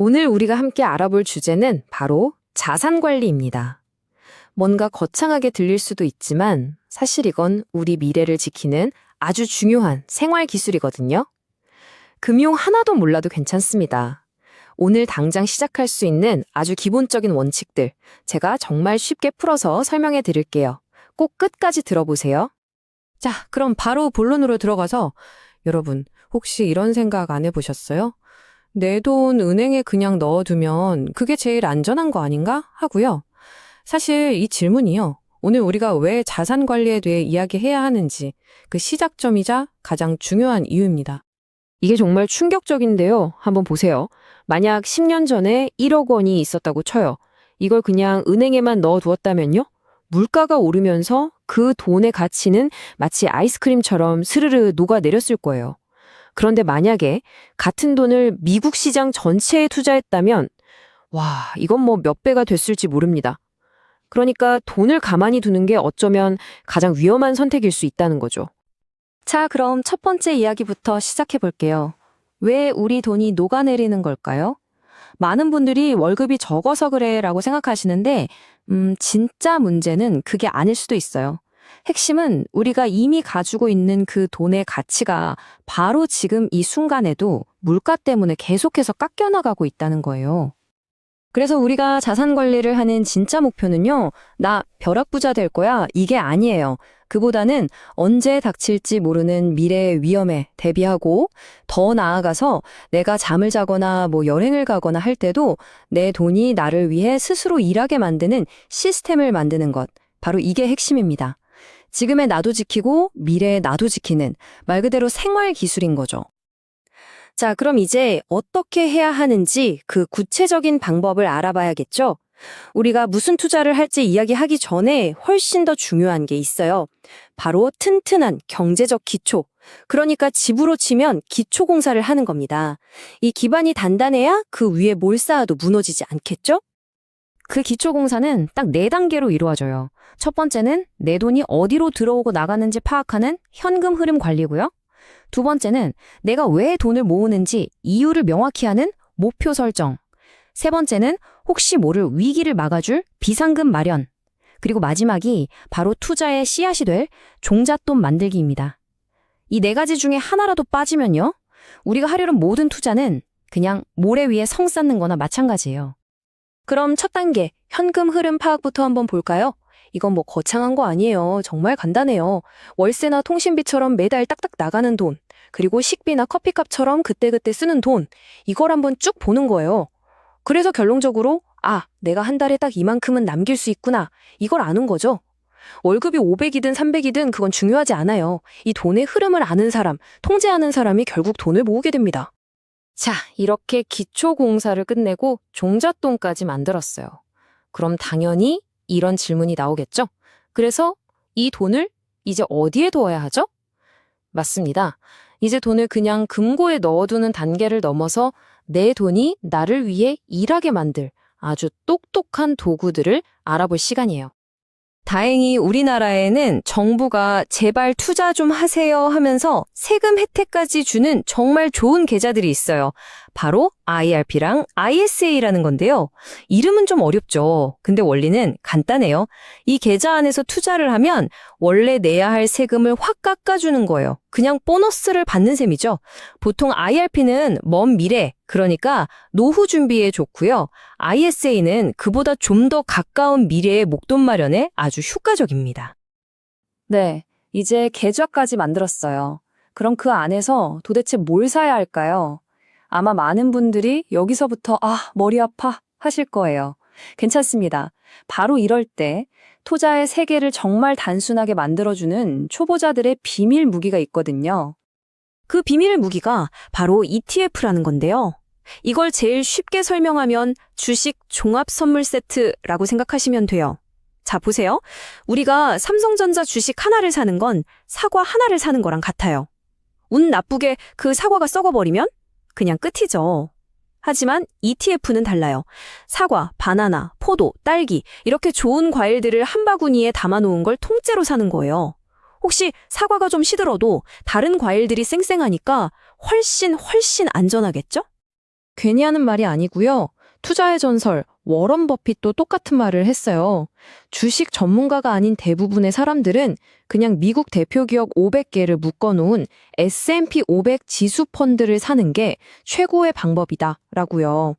오늘 우리가 함께 알아볼 주제는 바로 자산 관리입니다. 뭔가 거창하게 들릴 수도 있지만 사실 이건 우리 미래를 지키는 아주 중요한 생활 기술이거든요. 금융 하나도 몰라도 괜찮습니다. 오늘 당장 시작할 수 있는 아주 기본적인 원칙들, 제가 정말 쉽게 풀어서 설명해 드릴게요. 꼭 끝까지 들어보세요. 자, 그럼 바로 본론으로 들어가서 여러분, 혹시 이런 생각 안 해보셨어요? 내 돈 은행에 그냥 넣어두면 그게 제일 안전한 거 아닌가? 하고요. 사실 이 질문이요. 오늘 우리가 왜 자산 관리에 대해 이야기해야 하는지 그 시작점이자 가장 중요한 이유입니다. 이게 정말 충격적인데요. 한번 보세요. 만약 10년 전에 1억 원이 있었다고 쳐요. 이걸 그냥 은행에만 넣어두었다면요? 물가가 오르면서 그 돈의 가치는 마치 아이스크림처럼 스르르 녹아내렸을 거예요. 그런데 만약에 같은 돈을 미국 시장 전체에 투자했다면 와, 이건 뭐 몇 배가 됐을지 모릅니다. 그러니까 돈을 가만히 두는 게 어쩌면 가장 위험한 선택일 수 있다는 거죠. 자, 그럼 첫 번째 이야기부터 시작해 볼게요. 왜 우리 돈이 녹아내리는 걸까요? 많은 분들이 월급이 적어서 그래라고 생각하시는데 진짜 문제는 그게 아닐 수도 있어요. 핵심은 우리가 이미 가지고 있는 그 돈의 가치가 바로 지금 이 순간에도 물가 때문에 계속해서 깎여나가고 있다는 거예요. 그래서 우리가 자산 관리를 하는 진짜 목표는요, 나 벼락부자 될 거야, 이게 아니에요. 그보다는 언제 닥칠지 모르는 미래의 위험에 대비하고 더 나아가서 내가 잠을 자거나 여행을 가거나 할 때도 내 돈이 나를 위해 스스로 일하게 만드는 시스템을 만드는 것. 바로 이게 핵심입니다. 지금의 나도 지키고 미래의 나도 지키는 말 그대로 생활 기술인 거죠. 자, 그럼 이제 어떻게 해야 하는지 그 구체적인 방법을 알아봐야겠죠? 우리가 무슨 투자를 할지 이야기하기 전에 훨씬 더 중요한 게 있어요. 바로 튼튼한 경제적 기초. 그러니까 집으로 치면 기초공사를 하는 겁니다. 이 기반이 단단해야 그 위에 뭘 쌓아도 무너지지 않겠죠? 그 기초공사는 딱 4단계로 이루어져요. 첫 번째는 내 돈이 어디로 들어오고 나가는지 파악하는 현금 흐름 관리고요. 두 번째는 내가 왜 돈을 모으는지 이유를 명확히 하는 목표 설정. 세 번째는 혹시 모를 위기를 막아줄 비상금 마련. 그리고 마지막이 바로 투자의 씨앗이 될 종잣돈 만들기입니다. 이 4가지 중에 하나라도 빠지면요, 우리가 하려는 모든 투자는 그냥 모래 위에 성 쌓는 거나 마찬가지예요. 그럼 첫 단계, 현금 흐름 파악부터 한번 볼까요? 이건 거창한 거 아니에요. 정말 간단해요. 월세나 통신비처럼 매달 딱딱 나가는 돈, 그리고 식비나 커피값처럼 그때그때 쓰는 돈, 이걸 한번 쭉 보는 거예요. 그래서 결론적으로 내가 한 달에 딱 이만큼은 남길 수 있구나, 이걸 아는 거죠. 월급이 500이든 300이든 그건 중요하지 않아요. 이 돈의 흐름을 아는 사람, 통제하는 사람이 결국 돈을 모으게 됩니다. 자, 이렇게 기초공사를 끝내고 종잣돈까지 만들었어요. 그럼 당연히 이런 질문이 나오겠죠? 그래서 이 돈을 이제 어디에 둬야 하죠? 맞습니다. 이제 돈을 그냥 금고에 넣어두는 단계를 넘어서 내 돈이 나를 위해 일하게 만들 아주 똑똑한 도구들을 알아볼 시간이에요. 다행히 우리나라에는 정부가 제발 투자 좀 하세요 하면서 세금 혜택까지 주는 정말 좋은 계좌들이 있어요. 바로 IRP랑 ISA라는 건데요. 이름은 좀 어렵죠. 근데 원리는 간단해요. 이 계좌 안에서 투자를 하면 원래 내야 할 세금을 확 깎아주는 거예요. 그냥 보너스를 받는 셈이죠. 보통 IRP는 먼 미래, 그러니까 노후 준비에 좋고요. ISA는 그보다 좀 더 가까운 미래의 목돈 마련에 아주 효과적입니다. 네, 이제 계좌까지 만들었어요. 그럼 그 안에서 도대체 뭘 사야 할까요? 아마 많은 분들이 여기서부터 머리 아파 하실 거예요. 괜찮습니다. 바로 이럴 때 투자의 세계를 정말 단순하게 만들어주는 초보자들의 비밀 무기가 있거든요. 그 비밀 무기가 바로 ETF라는 건데요. 이걸 제일 쉽게 설명하면 주식 종합 선물 세트라고 생각하시면 돼요. 자, 보세요. 우리가 삼성전자 주식 하나를 사는 건 사과 하나를 사는 거랑 같아요. 운 나쁘게 그 사과가 썩어버리면 그냥 끝이죠. 하지만 ETF는 달라요. 사과, 바나나, 포도, 딸기 이렇게 좋은 과일들을 한 바구니에 담아놓은 걸 통째로 사는 거예요. 혹시 사과가 좀 시들어도 다른 과일들이 쌩쌩하니까 훨씬 안전하겠죠? 괜히 하는 말이 아니고요. 투자의 전설 워런 버핏도 똑같은 말을 했어요. 주식 전문가가 아닌 대부분의 사람들은 그냥 미국 대표 기업 500개를 묶어놓은 S&P 500 지수 펀드를 사는 게 최고의 방법이다라고요.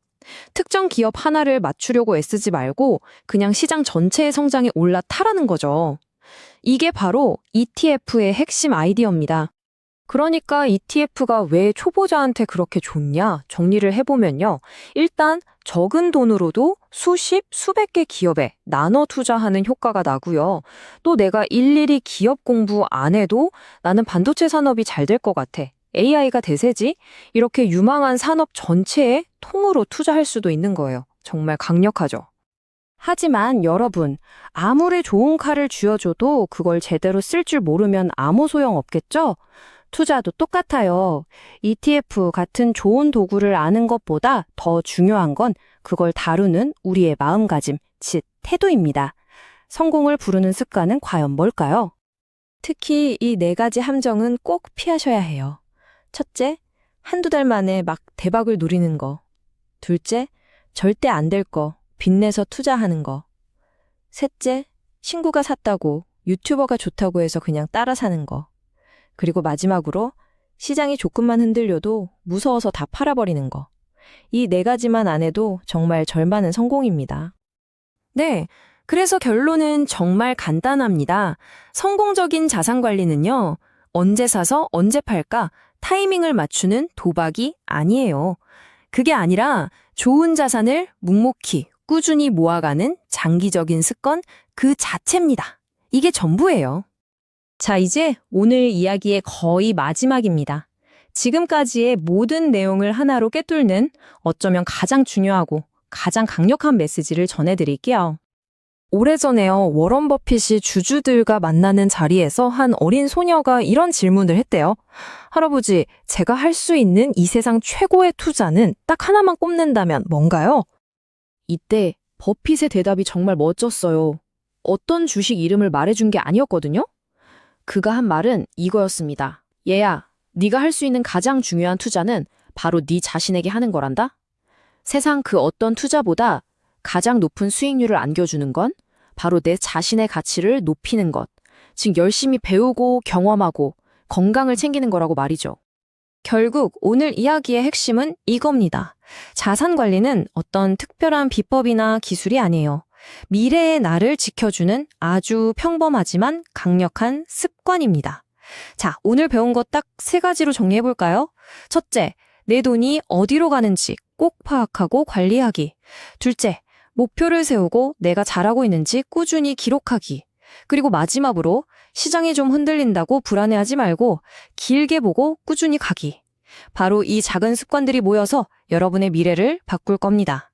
특정 기업 하나를 맞추려고 애쓰지 말고 그냥 시장 전체의 성장에 올라타라는 거죠. 이게 바로 ETF의 핵심 아이디어입니다. 그러니까 ETF가 왜 초보자한테 그렇게 좋냐 정리를 해보면요. 일단 적은 돈으로도 수십, 수백 개 기업에 나눠 투자하는 효과가 나고요. 또 내가 일일이 기업 공부 안 해도 나는 반도체 산업이 잘 될 것 같아. AI가 대세지? 이렇게 유망한 산업 전체에 통으로 투자할 수도 있는 거예요. 정말 강력하죠. 하지만 여러분, 아무리 좋은 칼을 쥐어줘도 그걸 제대로 쓸 줄 모르면 아무 소용 없겠죠? 투자도 똑같아요. ETF 같은 좋은 도구를 아는 것보다 더 중요한 건 그걸 다루는 우리의 마음가짐, 즉 태도입니다. 성공을 부르는 습관은 과연 뭘까요? 특히 이 4가지 함정은 꼭 피하셔야 해요. 첫째, 한두 달 만에 막 대박을 누리는 거. 둘째, 절대 안 될 거, 빚내서 투자하는 거. 셋째, 친구가 샀다고, 유튜버가 좋다고 해서 그냥 따라 사는 거. 그리고 마지막으로 시장이 조금만 흔들려도 무서워서 다 팔아버리는 거. 이 4가지만 안 해도 정말 절반은 성공입니다. 네, 그래서 결론은 정말 간단합니다. 성공적인 자산 관리는요, 언제 사서 언제 팔까 타이밍을 맞추는 도박이 아니에요. 그게 아니라 좋은 자산을 묵묵히 꾸준히 모아가는 장기적인 습관 그 자체입니다. 이게 전부예요. 자, 이제 오늘 이야기의 거의 마지막입니다. 지금까지의 모든 내용을 하나로 꿰뚫는 어쩌면 중요하고 가장 강력한 메시지를 전해드릴게요. 오래전에요, 워런 버핏이 주주들과 만나는 자리에서 한 어린 소녀가 이런 질문을 했대요. 할아버지, 제가 할 수 있는 이 세상 최고의 투자는 딱 하나만 꼽는다면 뭔가요? 이때 버핏의 대답이 정말 멋졌어요. 어떤 주식 이름을 말해준 게 아니었거든요. 그가 한 말은 이거였습니다. 얘야, 네가 할 수 있는 가장 중요한 투자는 바로 네 자신에게 하는 거란다. 세상 그 어떤 투자보다 가장 높은 수익률을 안겨주는 건 바로 내 자신의 가치를 높이는 것, 즉 열심히 배우고 경험하고 건강을 챙기는 거라고 말이죠. 결국 오늘 이야기의 핵심은 이겁니다. 자산 관리는 어떤 특별한 비법이나 기술이 아니에요. 미래의 나를 지켜주는 아주 평범하지만 강력한 습관입니다. 자, 오늘 배운 것 딱 3가지로 정리해볼까요? 첫째, 내 돈이 어디로 가는지 꼭 파악하고 관리하기. 둘째, 목표를 세우고 내가 잘하고 있는지 꾸준히 기록하기. 그리고 마지막으로 시장이 좀 흔들린다고 불안해하지 말고 길게 보고 꾸준히 가기. 바로 이 작은 습관들이 모여서 여러분의 미래를 바꿀 겁니다.